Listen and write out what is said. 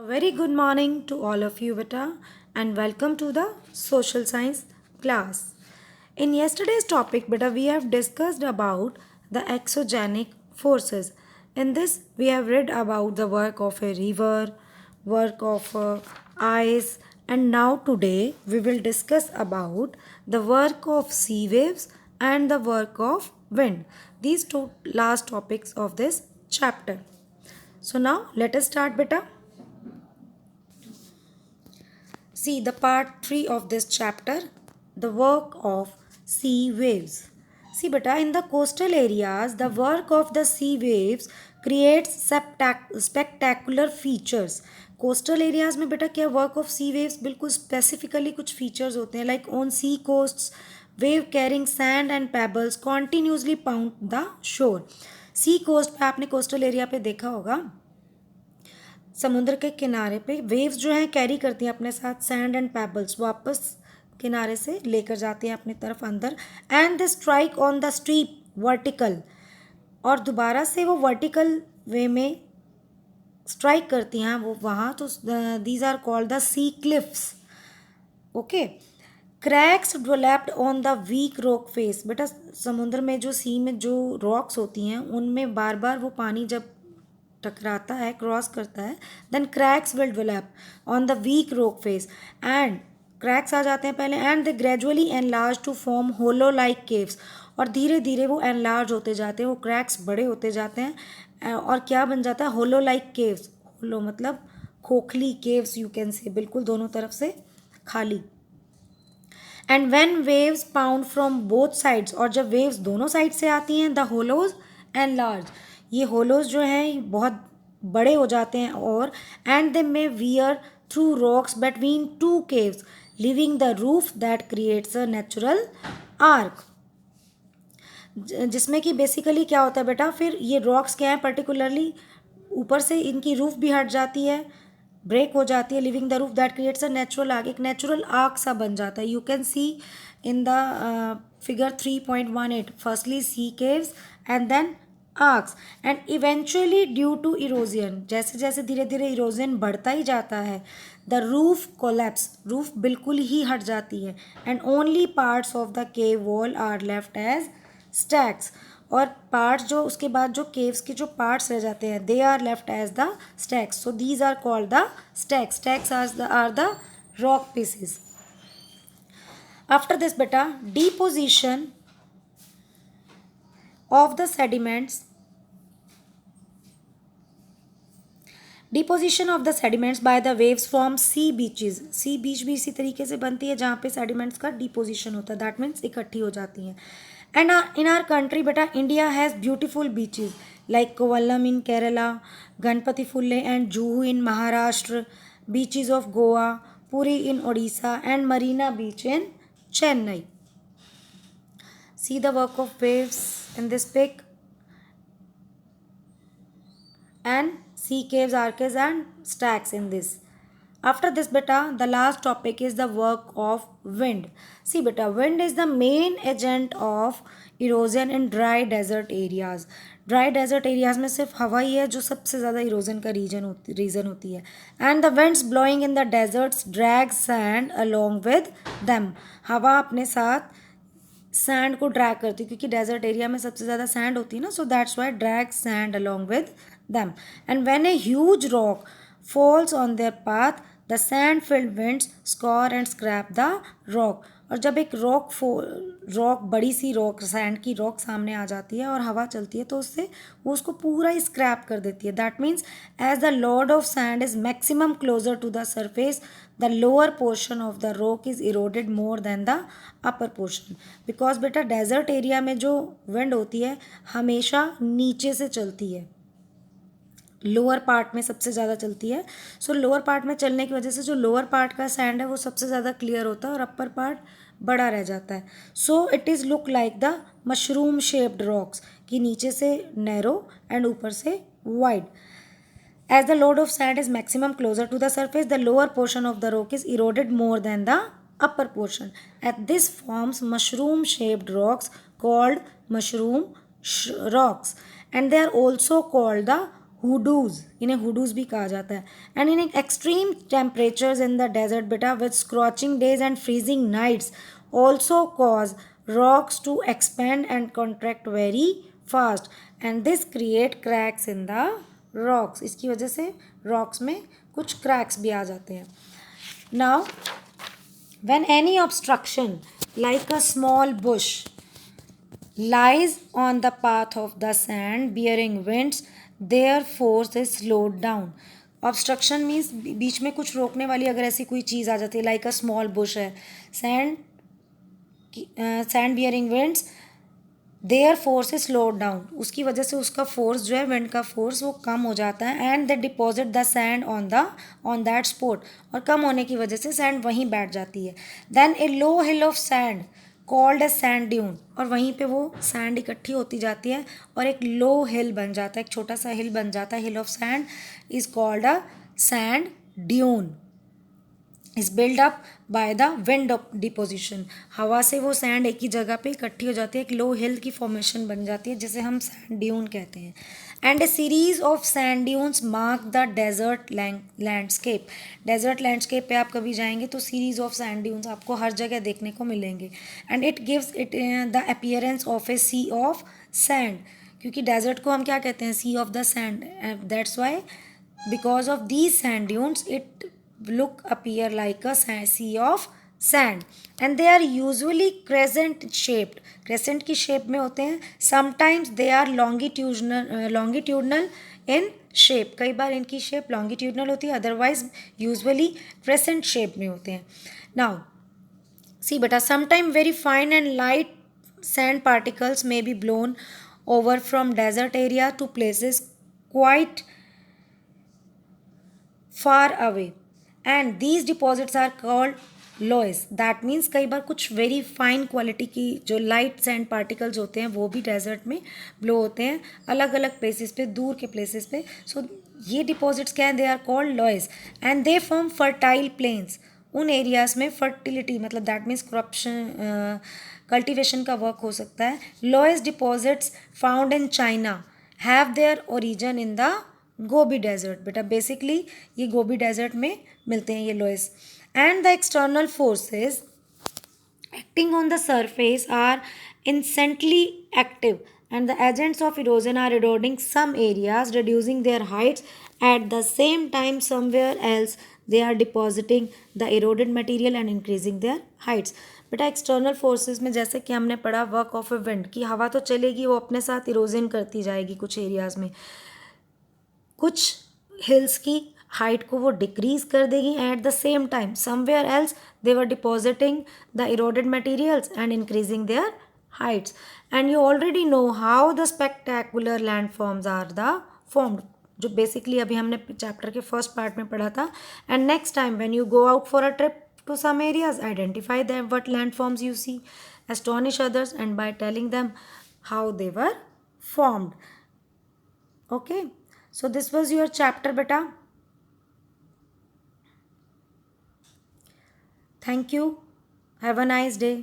A very good morning to all of you, beta, and welcome to the social science class. In yesterday's topic, beta, we have discussed about the exogenic forces. In this, we have read about the work of a river, work of ice, and now today we will discuss about the work of sea waves and the work of wind. These two last topics of this chapter. So now let us start, beta. See the part 3 of this chapter, the work of sea waves. See beta, in the coastal areas, the work of the sea waves creates spectacular features. Coastal areas में बेटा क्या work of sea waves बिल्कुल specifically कुछ features होते हैं like on sea coasts wave carrying sand and pebbles continuously pound the shore. Sea coast पे आपने coastal area पे देखा होगा समुद्र के किनारे पे वेव्स जो हैं कैरी करती हैं अपने साथ सैंड एंड पेबल्स वापस किनारे से लेकर जाती हैं अपनी तरफ अंदर and they strike on the steep vertical और दोबारा से वो वर्टिकल वे में स्ट्राइक करती हैं वो वहाँ तो these are called the sea cliffs. Okay. Cracks developed on the weak rock face. बेटा समुद्र में जो सी में जो रॉक्स होती हैं उनमें बार बार वो पानी जब टकराता है क्रॉस करता है then cracks will develop on the weak rock face and cracks आ जाते हैं पहले and they gradually enlarge to form hollow like caves और धीरे धीरे वो एनलार्ज होते जाते हैं वो क्रैक्स बड़े होते जाते हैं और क्या बन जाता है होलो लाइक केव्स. होलो मतलब खोखली केव्स यू कैन से बिल्कुल दोनों तरफ से खाली. And when waves pound from both sides और जब वेव्स दोनों साइड से आती हैं द होलोज एंड लार्ज ये होलोज जो हैं बहुत बड़े हो जाते हैं और and they may wear through rocks between two caves living the roof that creates a natural arc. जिसमें कि बेसिकली क्या होता है बेटा फिर ये रॉक्स क्या है पर्टिकुलरली ऊपर से इनकी रूफ भी हट जाती है ब्रेक हो जाती है leaving the roof that creates a natural arch एक नेचुरल आर्क सा बन जाता है. You can see in the figure 3.18 firstly sea caves and then arches and eventually due to erosion जैसे जैसे धीरे धीरे इरोजन बढ़ता ही जाता है द रूफ कोलैप्स रूफ बिल्कुल ही हट जाती है and only parts of the cave wall are left as stacks और पार्ट्स जो उसके बाद जो केव्स के जो पार्ट्स रह जाते हैं they are left as the stacks. So these are called the stacks. Stacks are the rock pieces. After this बेटा deposition of the sediments deposition of the sediments by the waves from sea beaches. Sea beach भी इसी तरीके से बनती है जहाँ पे sediments का डिपोजिशन होता है दैट मीन्स इकट्ठी हो जाती हैं. एंड इन आवर कंट्री बेटा India has beautiful beaches like Kovalam in Kerala Ganpati फुल्ले and Juhu in Maharashtra beaches of Goa Puri in Odisha and Marina beach in Chennai. See the work of waves in this pic and sea caves, arches and stacks in this. After this beta, the last topic is the work of wind. See beta, wind is the main agent of erosion in dry desert areas. Dry desert areas में सिर्फ हवा ही है जो सबसे ज़्यादा erosion का reason होती है. And the winds blowing in the deserts drag sand along with them. हवा अपने साथ सैंड को ड्रैग करती है क्योंकि डेजर्ट एरिया में सबसे ज़्यादा सैंड होती है ना so that's why drag sand along with them. And when a huge rock falls on their path the sand field winds score and scrap the rock. और जब एक रॉक बड़ी सी रॉक सैंड की रॉक सामने आ जाती है और हवा चलती है तो उससे वो उसको पूरा ही स्क्रैप कर देती है. That means as the load of sand is maximum closer to the surface the lower portion of the rock is eroded more than the upper portion because बेटा डेजर्ट एरिया में जो विंड होती है हमेशा नीचे से चलती है लोअर पार्ट में सबसे ज़्यादा चलती है. सो लोअर पार्ट में चलने की वजह से जो लोअर पार्ट का सैंड है वो सबसे ज़्यादा क्लियर होता है और अपर पार्ट बड़ा रह जाता है. So it is look like the mushroom shaped rocks कि नीचे से नैरो एंड ऊपर से wide. As the load of sand is maximum closer to the surface, the lower portion of the rock is eroded more than the upper portion. At this forms mushroom-shaped rocks called mushroom rocks, and they are also called the hoodoos, इन्हें hoodoos भी कहा जाता है. And in extreme temperatures in the desert बेटा with scorching days and freezing nights also cause rocks to expand and contract very fast and this create cracks in the rocks. इसकी वजह से rocks में कुछ क्रैक्स भी आ जाते हैं. Now when any obstruction like a small bush lies on the path of the sand bearing winds their force is slowed down. Obstruction means बीच में कुछ रोकने वाली अगर ऐसी कोई चीज़ आ जाती है लाइक अ स्मॉल बुश है, sand bearing winds their force is slowed down, उसकी वजह से उसका फोर्स जो है विंड का फोर्स वो कम हो जाता है. And they deposit the sand on that spot, और कम होने की वजह से सैंड वहीं बैठ जाती है. Then a low hill of sand called a sand dune, और वहीं पे वो सैंड इकट्ठी होती जाती है और एक लो हिल बन जाता है, एक छोटा सा हिल बन जाता है. Hill of sand is called a sand dune is build up by the wind deposition. हवा से वो सैंड एक ही जगह पे इकट्ठी हो जाती है, एक लो हिल की फॉर्मेशन बन जाती है जिसे हम सैंड ड्यून कहते हैं. And a series of sand dunes mark the desert landscape. Desert landscape पे आप कभी जाएंगे तो सीरीज ऑफ सैंड ड्यून्स आपको हर जगह देखने को मिलेंगे. And it gives it the appearance of a sea of sand, क्योंकि डेजर्ट को हम क्या कहते हैं, sea of the sand. That's why because of these sand dunes it look appear like a sea of sand and they are usually crescent shaped. crescent की shape में होते हैं. sometimes they are longitudinal in shape, कई बार इनकी shape longitudinal होती है, otherwise usually crescent shape में होते हैं. now see beta, sometime very fine and light sand particles may be blown over from desert area to places quite far away and these deposits are called loess. That means कई बार कुछ very fine quality की जो light sand particles होते हैं वो भी desert में blow होते हैं अलग अलग प्लेसेस पे, दूर के प्लेसेस पे. सो ये डिपॉजिट्स क्या हैं, they are called loess and they form fertile plains. उन एरियाज में फर्टिलिटी मतलब दैट मीन्स क्रॉप्शन कल्टिवेशन का वर्क हो सकता है. Loess deposits found in China have their origin in the Gobi desert. बेटा बेसिकली ये गोबी डेजर्ट में मिलते हैं ये loess. And the external forces acting on the surface are incessantly active and the agents of erosion are eroding some areas reducing their heights. At the same time somewhere else they are depositing the eroded material and increasing their heights. बेटा external forces में जैसे कि हमने पढ़ा work of a wind की हवा तो चलेगी वो अपने साथ इरोजन करती जाएगी कुछ एरियाज में, कुछ हिल्स की हाइट को वो डिक्रीज कर देगी. At the same time somewhere else they were depositing the eroded materials and increasing their heights. And you already know how the spectacular landforms are the formed, जो basically अभी हमने chapter के first part में पढ़ा था. And next time when you go out for a trip to some areas identify them what landforms you see, astonish others and by telling them how they were formed. Okay, so this was your chapter beta. Thank you, have a nice day.